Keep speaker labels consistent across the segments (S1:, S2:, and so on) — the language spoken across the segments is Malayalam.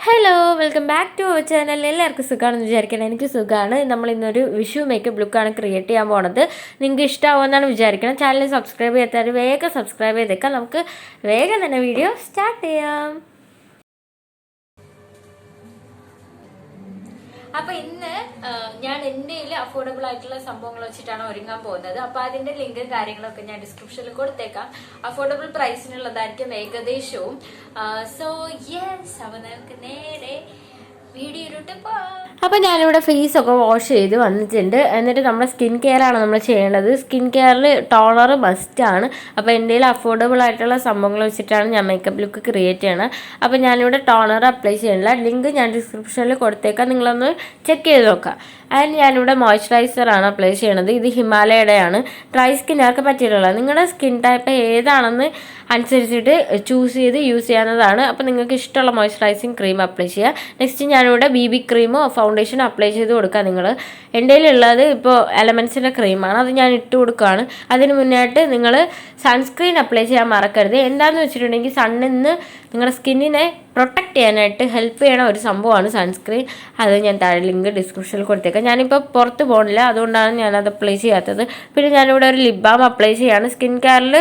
S1: Hello welcome back to our channel. എല്ലാവർക്കും സുഖമാണെന്ന് വിചാരിക്കണം. എനിക്ക് സുഖമാണ്. നമ്മൾ ഇന്നൊരു വിഷു മേക്കപ്പ് ലുക്കാണ് ക്രിയേറ്റ് ചെയ്യാൻ പോണത്. നിങ്ങൾക്ക് ഇഷ്ടമാവുമെന്നാണ് വിചാരിക്കണം. ചാനൽ സബ്സ്ക്രൈബ് ചെയ്യാത്തവർ വേഗം സബ്സ്ക്രൈബ് ചെയ്തേക്കാം. നമുക്ക് വേഗം തന്നെ വീഡിയോ സ്റ്റാർട്ട് ചെയ്യാം. അപ്പോൾ ഇന്ന് ഞാൻ എൻ്റെ അഫോർഡബിൾ ആയിട്ടുള്ള സംഭവങ്ങൾ വെച്ചിട്ടാണ് ഒരുങ്ങാൻ പോകുന്നത്. അപ്പോൾ അതിന്റെ ലിങ്കും കാര്യങ്ങളൊക്കെ ഞാൻ ഡിസ്ക്രിപ്ഷനിൽ കൊടുത്തേക്കാം. അഫോർഡബിൾ പ്രൈസിനുള്ളതായിരിക്കും ഏകദേശവും. സോ യെസ്, അപ്പോൾ നമുക്ക് നേരെ വീഡിയോയിലോട്ട് പോകാം. അപ്പോൾ ഞാനിവിടെ ഫേസ് ഒക്കെ വാഷ് ചെയ്ത് വന്നിട്ടുണ്ട്. എന്നിട്ട് നമ്മുടെ സ്കിൻ കെയർ ആണ് നമ്മൾ ചെയ്യേണ്ടത്. സ്കിൻ കെയറിൽ ടോണർ മസ്റ്റാണ്. അപ്പോൾ എൻ്റെ അഫോർഡബിൾ ആയിട്ടുള്ള സംഭവങ്ങൾ വെച്ചിട്ടാണ് ഞാൻ മേക്കപ്പ് ലുക്ക് ക്രിയേറ്റ് ചെയ്യണത്. അപ്പോൾ ഞാനിവിടെ ടോണർ അപ്ലൈ ചെയ്യണില്ല. ലിങ്ക് ഞാൻ ഡിസ്ക്രിപ്ഷനിൽ കൊടുത്തേക്കാം, നിങ്ങളൊന്ന് ചെക്ക് ചെയ്ത് നോക്കാം. ആൻഡ് ഞാനിവിടെ മോയ്സ്ചറൈസറാണ് അപ്ലൈ ചെയ്യണത്. ഇത് ഹിമാലയയുടെയാണ്. ഡ്രൈ സ്കിന്നുകാർക്ക് പറ്റിയിട്ടുള്ള നിങ്ങളുടെ സ്കിൻ ടൈപ്പ് ഏതാണെന്ന് അനുസരിച്ചിട്ട് ചൂസ് ചെയ്ത് യൂസ് ചെയ്യാവുന്നതാണ്. അപ്പോൾ നിങ്ങൾക്ക് ഇഷ്ടമുള്ള മോയ്സ്ചറൈസിങ് ക്രീം അപ്ലൈ ചെയ്യുക. നെക്സ്റ്റ് ഞാനിവിടെ BB ക്രീമോ ഫൗണ്ടേഷനോ അപ്ലൈ ചെയ്ത് കൊടുക്കുക. നിങ്ങൾ എൻ്റെ കയ്യിലുള്ളത് ഇപ്പോൾ എലമെൻസിൻ്റെ ക്രീമാണ്, അത് ഞാൻ ഇട്ട് കൊടുക്കുകയാണ്. അതിന് മുന്നായിട്ട് നിങ്ങൾ സൺസ്ക്രീൻ അപ്ലൈ ചെയ്യാൻ മറക്കരുത്. എന്താണെന്ന് വെച്ചിട്ടുണ്ടെങ്കിൽ സണ്ണിൽ നിന്ന് നിങ്ങളുടെ സ്കിന്നിനെ പ്രൊട്ടക്റ്റ് ചെയ്യാനായിട്ട് ഹെൽപ്പ് ചെയ്യണ ഒരു സംഭവമാണ് സൺസ്ക്രീൻ. അത് ഞാൻ താഴെ ലിങ്ക് ഡിസ്ക്രിപ്ഷനിൽ കൊടുത്തേക്കാം. ഞാനിപ്പോൾ പുറത്ത് പോകണില്ല, അതുകൊണ്ടാണ് ഞാനത് അപ്ലൈ ചെയ്യാത്തത്. പിന്നെ ഞാനിവിടെ ഒരു ലിപ് ബാം അപ്ലൈ ചെയ്യുകയാണ്. സ്കിൻ കെയറിൽ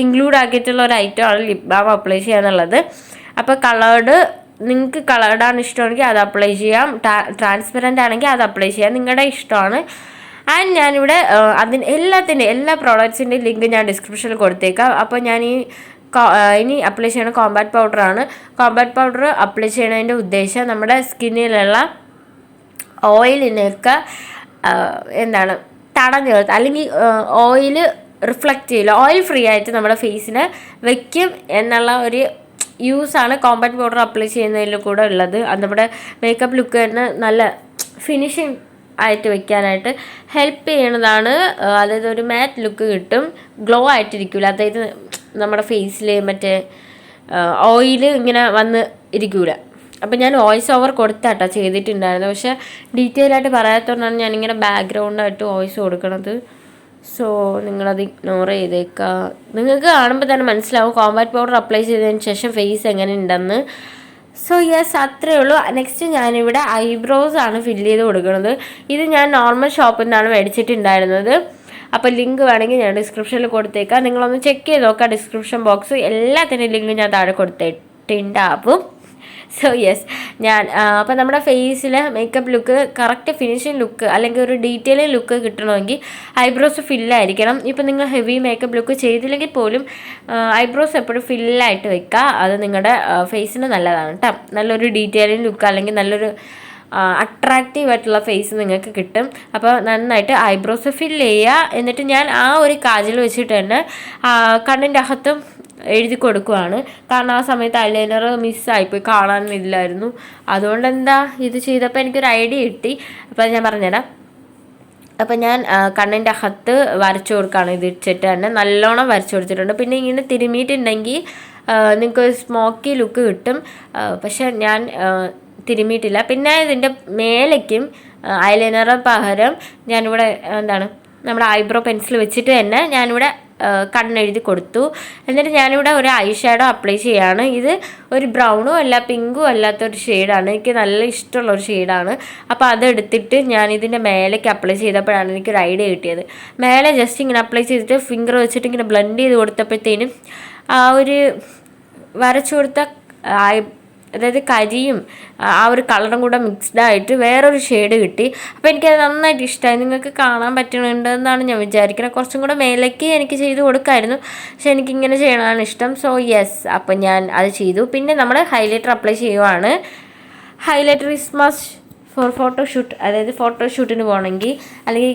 S1: ഇൻക്ലൂഡ് ആക്കിയിട്ടുള്ള ഒരു ഐറ്റമാണ് ലിപ് ബാം അപ്ലൈ ചെയ്യാന്നുള്ളത്. അപ്പോൾ നിങ്ങൾക്ക് കളേർഡാണ് ഇഷ്ടമാണെങ്കിൽ അത് അപ്ലൈ ചെയ്യാം. ട്രാൻസ്പെറൻ്റ് ആണെങ്കിൽ അത് അപ്ലൈ ചെയ്യാം, നിങ്ങളുടെ ഇഷ്ടമാണ്. ആൻഡ് ഞാനിവിടെ എല്ലാ പ്രോഡക്ട്സിൻ്റെയും ലിങ്ക് ഞാൻ ഡിസ്ക്രിപ്ഷനിൽ കൊടുത്തേക്കാം. അപ്പോൾ ഞാൻ ഇനി അപ്ലൈ ചെയ്യണ കോമ്പാക്ട് പൗഡറാണ്. കോമ്പാക്ട് പൗഡർ അപ്ലൈ ചെയ്യണതിൻ്റെ ഉദ്ദേശം നമ്മുടെ സ്കിന്നിലുള്ള ഓയിലിനൊക്കെ തടഞ്ഞു നിർത്തുക, അല്ലെങ്കിൽ ഓയിൽ റിഫ്ലക്റ്റ് ചെയ്യില്ല, ഓയിൽ ഫ്രീ ആയിട്ട് നമ്മുടെ ഫേസിനെ വെക്കും എന്നുള്ള ഒരു യൂസാണ് കോമ്പാക്ട് പൗഡർ അപ്ലൈ ചെയ്യുന്നതിൽ കൂടെ ഉള്ളത്. അത് നമ്മുടെ മേക്കപ്പ് ലുക്ക് തന്നെ നല്ല ഫിനിഷിങ് ആയിട്ട് വെക്കാനായിട്ട് ഹെൽപ്പ് ചെയ്യണതാണ്. അതായത് ഒരു മാറ്റ് ലുക്ക് കിട്ടും, ഗ്ലോ ആയിട്ടിരിക്കില്ല. അതായത് നമ്മുടെ ഫേസിൽ മറ്റേ ഓയിൽ ഇങ്ങനെ വന്ന് ഇരിക്കൂല. അപ്പം ഞാൻ വോയിസ് ഓവർ കൊടുത്താട്ടോ ചെയ്തിട്ടുണ്ടായിരുന്നു, പക്ഷേ ഡീറ്റെയിൽ ആയിട്ട് പറയാത്തതുകൊണ്ടാണ് ഞാനിങ്ങനെ ബാക്ക്ഗ്രൗണ്ടായിട്ട് വോയിസ് കൊടുക്കണത്. സോ നിങ്ങളത് ഇഗ്നോർ ചെയ്തേക്കുക. നിങ്ങൾക്ക് കാണുമ്പോൾ തന്നെ മനസ്സിലാവും കോമ്പാക്ട് പൗഡർ അപ്ലൈ ചെയ്തതിന് ശേഷം ഫേസ് എങ്ങനെ ഉണ്ടെന്ന്. സോ യെസ്, അത്രയേ ഉള്ളൂ. നെക്സ്റ്റ് ഞാനിവിടെ ഐബ്രോസ് ആണ് ഫില്ല് ചെയ്ത് കൊടുക്കുന്നത്. ഇത് ഞാൻ നോർമൽ ഷോപ്പിൽ നിന്നാണ് മേടിച്ചിട്ടുണ്ടായിരുന്നത്. അപ്പോൾ ലിങ്ക് വേണമെങ്കിൽ ഞാൻ ഡിസ്ക്രിപ്ഷനിൽ കൊടുത്തേക്കാം, നിങ്ങളൊന്ന് ചെക്ക് ചെയ്ത് നോക്കാം. ഡിസ്ക്രിപ്ഷൻ ബോക്സ് എല്ലാത്തിൻ്റെയും ലിങ്ക് ഞാൻ താഴെ കൊടുത്തിട്ടുണ്ടാവും. സോ യെസ്, അപ്പോൾ നമ്മുടെ ഫേസിൽ makeup look correct finishing look അല്ലെങ്കിൽ ഒരു ഡീറ്റെയിലിംഗ് ലുക്ക് കിട്ടണമെങ്കിൽ ഐബ്രോസ് ഫില്ലായിരിക്കണം. ഇപ്പോൾ നിങ്ങൾ ഹെവി മേക്കപ്പ് ലുക്ക് ചെയ്തില്ലെങ്കിൽ പോലും ഐബ്രോസ് എപ്പോഴും ഫില്ലായിട്ട് വെക്കുക. അത് നിങ്ങളുടെ ഫേസിന് നല്ലതാണ് കേട്ടോ. നല്ലൊരു ഡീറ്റെയിലിംഗ് ലുക്ക് അല്ലെങ്കിൽ നല്ലൊരു അട്രാക്റ്റീവ് ആയിട്ടുള്ള ഫേസ് നിങ്ങൾക്ക് കിട്ടും. അപ്പോൾ നന്നായിട്ട് ഐബ്രോസ് ഫില്ല് ചെയ്യുക. എന്നിട്ട് ഞാൻ ആ ഒരു കാജൽ വെച്ചിട്ട് തന്നെ കണ്ണിൻ്റെ അകത്തും എഴുതി കൊടുക്കുവാണ്. കാരണം ആ സമയത്ത് ഐലൈനർ മിസ്സായിപ്പോയി, കാണാനില്ലായിരുന്നു. അതുകൊണ്ട് ഇത് ചെയ്തപ്പോൾ എനിക്കൊരു ഐഡിയ കിട്ടി. അപ്പോൾ ഞാൻ പറഞ്ഞുതരാം. അപ്പം ഞാൻ കണ്ണിൻ്റെ അകത്ത് വരച്ചു കൊടുക്കുകയാണ്. ഇത് വെച്ചിട്ട് തന്നെ നല്ലോണം വരച്ചു കൊടുത്തിട്ടുണ്ട്. പിന്നെ ഇങ്ങനെ തിരുമിയിട്ടുണ്ടെങ്കിൽ നിങ്ങൾക്ക് സ്മോക്കി ലുക്ക് കിട്ടും. പക്ഷെ ഞാൻ തിരുമിയിട്ടില്ല. പിന്നെ ഇതിൻ്റെ മേലേക്കും ഐലൈനറിന് പകരം ഞാനിവിടെ നമ്മുടെ ഐബ്രോ പെൻസിൽ വെച്ചിട്ട് തന്നെ ഞാനിവിടെ കണ്ണെഴുതി കൊടുത്തു. എന്നിട്ട് ഞാനിവിടെ ഒരു ഐ ഷാഡോ അപ്ലൈ ചെയ്യുകയാണ്. ഇത് ഒരു ബ്രൗണും അല്ല പിങ്കും അല്ലാത്തൊരു ഷെയ്ഡാണ്, എനിക്ക് നല്ല ഇഷ്ടമുള്ളൊരു ഷെയ്ഡാണ്. അപ്പോൾ അതെടുത്തിട്ട് ഞാനിതിൻ്റെ മേലേക്ക് അപ്ലൈ ചെയ്തപ്പോഴാണ് എനിക്കൊരു ഐഡിയ കിട്ടിയത്. മേലെ ജസ്റ്റ് ഇങ്ങനെ അപ്ലൈ ചെയ്തിട്ട് ഫിംഗർ വെച്ചിട്ട് ഇങ്ങനെ ബ്ലെൻഡ് ചെയ്ത് കൊടുത്തപ്പോഴത്തേനും ആ ഒരു വരച്ചു കൊടുത്ത അതായത് കരിയും ആ ഒരു കളറും കൂടെ മിക്സ്ഡ് ആയിട്ട് വേറൊരു ഷെയ്ഡ് കിട്ടി. അപ്പോൾ എനിക്കത് നന്നായിട്ട് ഇഷ്ടമായി. നിങ്ങൾക്ക് കാണാൻ പറ്റുന്നുണ്ടെന്നാണ് ഞാൻ വിചാരിക്കുന്നത്. കുറച്ചും കൂടെ മേലേക്ക് എനിക്ക് ചെയ്ത് കൊടുക്കാമായിരുന്നു, പക്ഷെ എനിക്കിങ്ങനെ ചെയ്യണതാണ് ഇഷ്ടം. സോ യെസ്, അപ്പം ഞാൻ അത് ചെയ്തു. പിന്നെ നമ്മൾ ഹൈലൈറ്റർ അപ്ലൈ ചെയ്യുവാണ്. Highlighter is must four photoshoot, അതായത് ഫോട്ടോഷൂട്ടിന് പോകണമെങ്കിൽ അല്ലെങ്കിൽ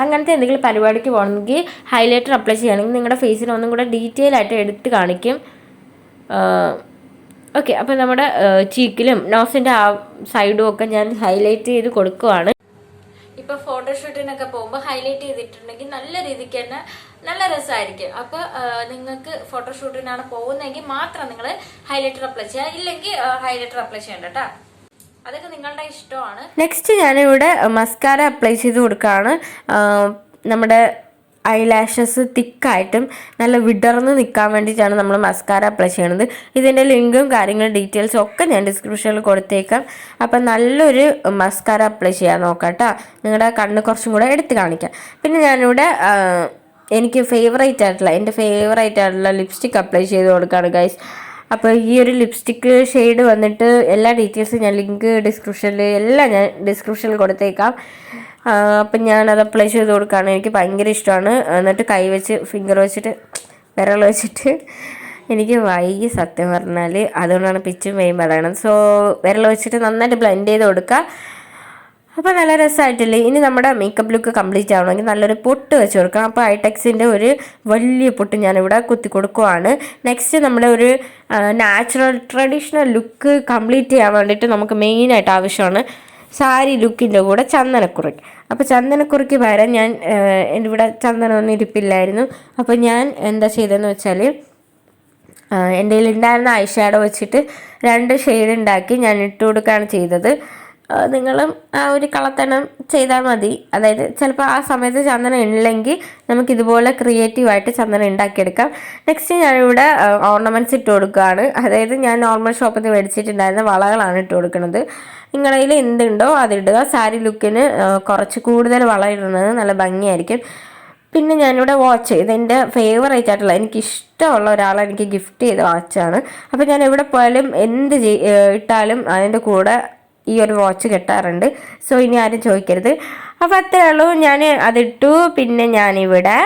S1: അങ്ങനത്തെ എന്തെങ്കിലും പരിപാടിക്ക് പോകണമെങ്കിൽ ഹൈലൈറ്റർ അപ്ലൈ ചെയ്യുകയാണെങ്കിൽ നിങ്ങളുടെ ഫേസിന് ഒന്നും കൂടെ ഡീറ്റെയിൽ ആയിട്ട് എടുത്ത് കാണിക്കും. ഓക്കെ, അപ്പോൾ നമ്മുടെ ചീക്കിലും നോസിൻ്റെ ആ സൈഡും ഒക്കെ ഞാൻ ഹൈലൈറ്റ് ചെയ്ത് കൊടുക്കുവാണ്. ഇപ്പോൾ ഫോട്ടോഷൂട്ടിനൊക്കെ പോകുമ്പോൾ ഹൈലൈറ്റ് ചെയ്തിട്ടുണ്ടെങ്കിൽ നല്ല രീതിക്ക് തന്നെ നല്ല രസമായിരിക്കും. അപ്പോൾ നിങ്ങൾക്ക് ഫോട്ടോഷൂട്ടിനാണ് പോകുന്നതെങ്കിൽ മാത്രം നിങ്ങൾ ഹൈലൈറ്റർ അപ്ലൈ ചെയ്യുക, ഇല്ലെങ്കിൽ ഹൈലൈറ്റർ അപ്ലൈ ചെയ്യണ്ട കേട്ടോ. അതൊക്കെ നിങ്ങളുടെ ഇഷ്ടമാണ്. നെക്സ്റ്റ് ഞാനിവിടെ മസ്കാര അപ്ലൈ ചെയ്ത് കൊടുക്കുകയാണ്. നമ്മുടെ ഐലാഷസ് തിക്കായിട്ടും നല്ല വിടർന്ന് നിൽക്കാൻ വേണ്ടിയിട്ടാണ് നമ്മൾ മസ്കാര അപ്ലൈ ചെയ്യണത്. ഇതിൻ്റെ ലിങ്കും കാര്യങ്ങളും ഡീറ്റെയിൽസും ഒക്കെ ഞാൻ ഡിസ്ക്രിപ്ഷനിൽ കൊടുത്തേക്കാം. അപ്പം നല്ലൊരു മസ്കാര അപ്ലൈ ചെയ്യാൻ നോക്കാം കേട്ടോ. നിങ്ങളുടെ കണ്ണ് കുറച്ചും കൂടെ എടുത്ത് കാണിക്കാം. പിന്നെ ഞാനിവിടെ എനിക്ക് എൻ്റെ ഫേവറേറ്റ് ആയിട്ടുള്ള ലിപ്സ്റ്റിക് അപ്ലൈ ചെയ്ത് കൊടുക്കുകയാണ് ഗൈസ്. അപ്പോൾ ഈ ഒരു ലിപ്സ്റ്റിക്ക് ഷെയ്ഡ് വന്നിട്ട് എല്ലാ ഡീറ്റെയിൽസും ഞാൻ ലിങ്ക് എല്ലാം ഞാൻ ഡിസ്ക്രിപ്ഷനിൽ കൊടുത്തേക്കാം. അപ്പം ഞാനത് അപ്ലൈ ചെയ്ത് കൊടുക്കുകയാണ്. എനിക്ക് ഭയങ്കര ഇഷ്ടമാണ്. എന്നിട്ട് കൈ വെച്ച് ഫിംഗർ വെച്ചിട്ട് വിരൽ വെച്ചിട്ട് എനിക്ക് വൈകി സത്യം പറഞ്ഞാൽ, അതുകൊണ്ടാണ് പിച്ചും വെയും പറയണത്. സോ വിരൽ വെച്ചിട്ട് നന്നായിട്ട് ബ്ലെൻഡ് ചെയ്ത് കൊടുക്കുക. അപ്പോൾ നല്ല രസമായിട്ടില്ലേ. ഇനി നമ്മുടെ മേക്കപ്പ് ലുക്ക് കംപ്ലീറ്റ് ആവണമെങ്കിൽ നല്ലൊരു പൊട്ട് വെച്ച് കൊടുക്കണം. അപ്പോൾ ഐടെക്സിൻ്റെ ഒരു വലിയ പൊട്ട് ഞാനിവിടെ കുത്തി കൊടുക്കുവാണ്. നെക്സ്റ്റ് നമ്മുടെ ഒരു നാച്ചുറൽ ട്രഡീഷണൽ ലുക്ക് കംപ്ലീറ്റ് ചെയ്യാൻ വേണ്ടിയിട്ട് നമുക്ക് മെയിനായിട്ട് ആവശ്യമാണ് സാരി ലുക്കിൻ്റെ കൂടെ ചന്ദനക്കുറിക്ക്. അപ്പോൾ ചന്ദനക്കുറിക്ക് പകരം ഞാൻ എൻ്റെ ഇവിടെ ചന്ദനമൊന്നും ഇരിപ്പില്ലായിരുന്നു. അപ്പോൾ ഞാൻ എന്താ ചെയ്തതെന്ന് വെച്ചാൽ എൻ്റെ കയ്യിൽ ഉണ്ടായിരുന്ന ഐ ഷാഡോ വെച്ചിട്ട് 2 ഷെയ്ഡ് ഉണ്ടാക്കി ഞാൻ ഇട്ട് കൊടുക്കുകയാണ് ചെയ്തത്. നിങ്ങളും ആ ഒരു കളത്തണം ചെയ്താൽ മതി. അതായത് ചിലപ്പോൾ ആ സമയത്ത് ചന്ദനം ഇല്ലെങ്കിൽ നമുക്കിതുപോലെ ക്രിയേറ്റീവായിട്ട് ചന്ദനം ഉണ്ടാക്കിയെടുക്കാം. നെക്സ്റ്റ് ഞാനിവിടെ ഓർണമെൻറ്റ്സ് ഇട്ട് കൊടുക്കുകയാണ്. അതായത് ഞാൻ നോർമൽ ഷോപ്പിൽ നിന്ന് മേടിച്ചിട്ടുണ്ടായിരുന്ന വളകളാണ് ഇട്ട് കൊടുക്കുന്നത്. നിങ്ങളുടെ കയ്യിൽ എന്തുണ്ടോ അതിടുക. സാരി ലുക്കിന് കുറച്ച് കൂടുതൽ വള ഇടുന്നത് നല്ല ഭംഗിയായിരിക്കും. പിന്നെ ഞാനിവിടെ വാച്ച്, ഇതെൻ്റെ ഫേവറേറ്റ് ആയിട്ടുള്ള എനിക്കിഷ്ടമുള്ള ഒരാളെ എനിക്ക് ഗിഫ്റ്റ് ചെയ്ത വാച്ചാണ്. അപ്പോൾ ഞാൻ എവിടെ പോയാലും എന്ത് ഇട്ടാലും അതിൻ്റെ കൂടെ ഈ ഒരു വാച്ച് കെട്ടാറുണ്ട്. സോ ഇനി ആരും ചോദിക്കരുത്. അപ്പോൾ അത്രേ ഉള്ളൂ. ഞാൻ അതിട്ടു. പിന്നെ ഞാനിവിടെ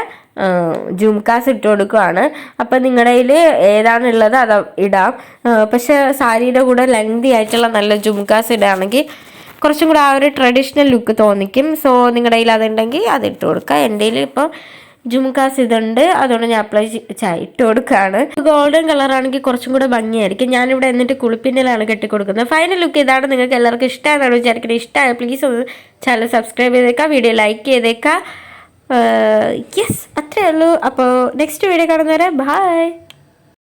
S1: ജുംകാസ് ഇട്ട് കൊടുക്കുകയാണ്. അപ്പം നിങ്ങളുടെ കയ്യിൽ ഏതാണുള്ളത് അത് ഇടാം. പക്ഷേ സാരിയുടെ കൂടെ ലെങ്തി ആയിട്ടുള്ള നല്ല ജുംകാസ് ഇടുകയാണെങ്കിൽ കുറച്ചും കൂടെ ആ ഒരു ട്രഡീഷണൽ ലുക്ക് തോന്നിക്കും. സോ നിങ്ങളുടെ കയ്യിൽ അതുണ്ടെങ്കിൽ അതിട്ട് കൊടുക്കുക. എൻ്റെ കയ്യിൽ ഇപ്പോൾ ജുംകാസ് ഇതുണ്ട്, അതുകൊണ്ട് ഞാൻ അപ്ലൈ ഇട്ട് കൊടുക്കുകയാണ്. ഗോൾഡൻ കളറാണെങ്കിൽ കുറച്ചും കൂടെ ഭംഗിയായിരിക്കും. ഞാനിവിടെ എന്നിട്ട് കുളിപ്പിന്നലാണ് കെട്ടിക്കൊടുക്കുന്നത്. ഫൈനൽ ലുക്ക് ഇതാണ്. നിങ്ങൾക്ക് എല്ലാവർക്കും ഇഷ്ടമാണെന്നാണ് വിചാരിക്കുന്നത്. ഇഷ്ടമായ പ്ലീസ് ഒന്ന് ചാനൽ സബ്സ്ക്രൈബ് ചെയ്തേക്കാം, വീഡിയോ ലൈക്ക് ചെയ്തേക്കാം. യെസ്, അത്രേ ഉള്ളൂ. അപ്പോൾ നെക്സ്റ്റ് വീഡിയോ കാണുന്നവരെ ബൈ.